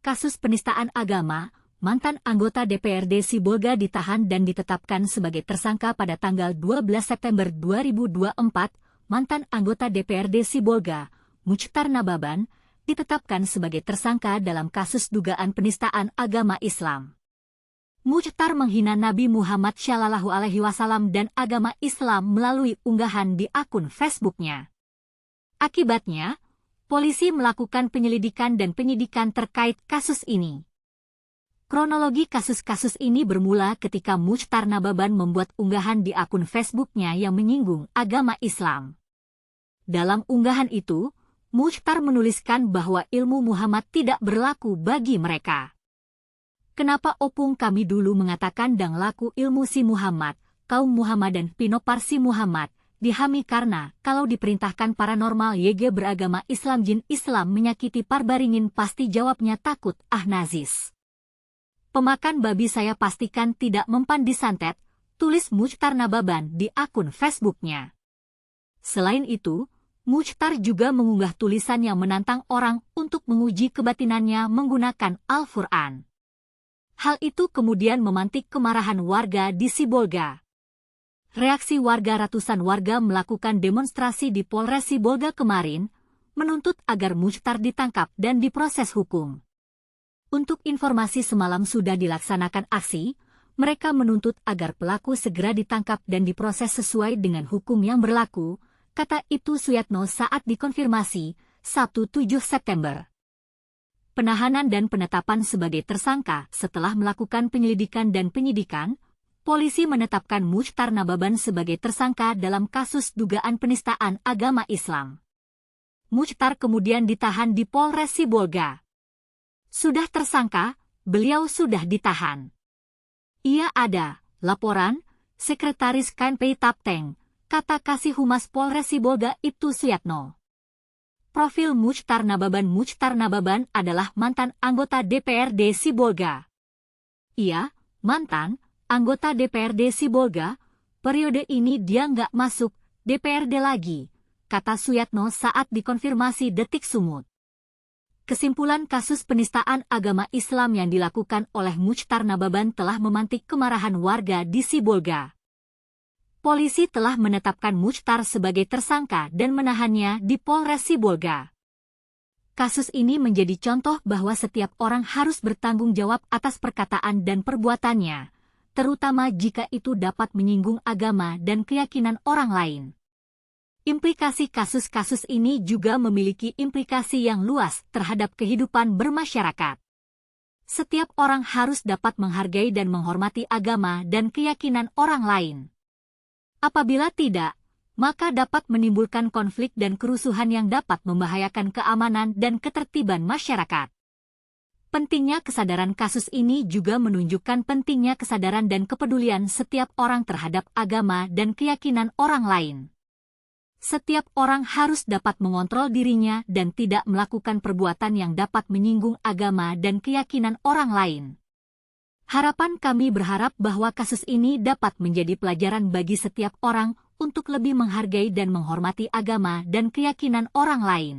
Kasus penistaan agama, mantan anggota DPRD Sibolga ditahan dan ditetapkan sebagai tersangka pada tanggal 12 September 2024. Mantan anggota DPRD Sibolga, Muchtar Nababan, ditetapkan sebagai tersangka dalam kasus dugaan penistaan agama Islam. Muchtar menghina Nabi Muhammad SAW dan agama Islam melalui unggahan di akun Facebooknya. Akibatnya, polisi melakukan penyelidikan dan penyidikan terkait kasus ini. Kronologi kasus-kasus ini bermula ketika Muchtar Nababan membuat unggahan di akun Facebooknya yang menyinggung agama Islam. Dalam unggahan itu, Muchtar menuliskan bahwa ilmu Muhammad tidak berlaku bagi mereka. Kenapa opung kami dulu mengatakan dang laku ilmu si Muhammad, kaum Muhammadan pinopar si Muhammad, dihami karena kalau diperintahkan paranormal YG beragama Islam jin Islam menyakiti parbaringin pasti jawabnya takut najis. Pemakan babi saya pastikan tidak mempan disantet, tulis Muchtar Nababan di akun Facebooknya. Selain itu, Muchtar juga mengunggah tulisan yang menantang orang untuk menguji kebatinannya menggunakan Al-Quran. Hal itu kemudian memantik kemarahan warga di Sibolga. Reaksi warga: ratusan warga melakukan demonstrasi di Polres Sibolga kemarin, menuntut agar Muchtar ditangkap dan diproses hukum. Untuk informasi, semalam sudah dilaksanakan aksi, mereka menuntut agar pelaku segera ditangkap dan diproses sesuai dengan hukum yang berlaku, kata Ibtu Suyatno saat dikonfirmasi, Sabtu 7 September. Penahanan dan penetapan sebagai tersangka. Setelah melakukan penyelidikan dan penyidikan, polisi menetapkan Muchtar Nababan sebagai tersangka dalam kasus dugaan penistaan agama Islam. Muchtar kemudian ditahan di Polres Sibolga. Sudah tersangka, beliau sudah ditahan. Ia ada, laporan, Sekretaris KNPI Tapteng, kata Kasih Humas Polres Sibolga Ibtu Suyatno. Profil Muchtar Nababan. Muchtar Nababan adalah mantan anggota DPRD Sibolga. Ia, mantan anggota DPRD Sibolga, periode ini dia nggak masuk DPRD lagi, kata Suyatno saat dikonfirmasi Detik Sumut. Kesimpulan kasus penistaan agama Islam yang dilakukan oleh Muchtar Nababan telah memantik kemarahan warga di Sibolga. Polisi telah menetapkan Muchtar sebagai tersangka dan menahannya di Polres Sibolga. Kasus ini menjadi contoh bahwa setiap orang harus bertanggung jawab atas perkataan dan perbuatannya, terutama jika itu dapat menyinggung agama dan keyakinan orang lain. Implikasi kasus-kasus ini juga memiliki implikasi yang luas terhadap kehidupan bermasyarakat. Setiap orang harus dapat menghargai dan menghormati agama dan keyakinan orang lain. Apabila tidak, maka dapat menimbulkan konflik dan kerusuhan yang dapat membahayakan keamanan dan ketertiban masyarakat. Pentingnya kesadaran. Kasus ini juga menunjukkan pentingnya kesadaran dan kepedulian setiap orang terhadap agama dan keyakinan orang lain. Setiap orang harus dapat mengontrol dirinya dan tidak melakukan perbuatan yang dapat menyinggung agama dan keyakinan orang lain. Harapan kami berharap bahwa kasus ini dapat menjadi pelajaran bagi setiap orang untuk lebih menghargai dan menghormati agama dan keyakinan orang lain.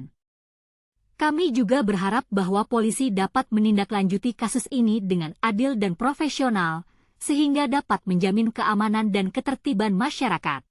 Kami juga berharap bahwa polisi dapat menindaklanjuti kasus ini dengan adil dan profesional, sehingga dapat menjamin keamanan dan ketertiban masyarakat.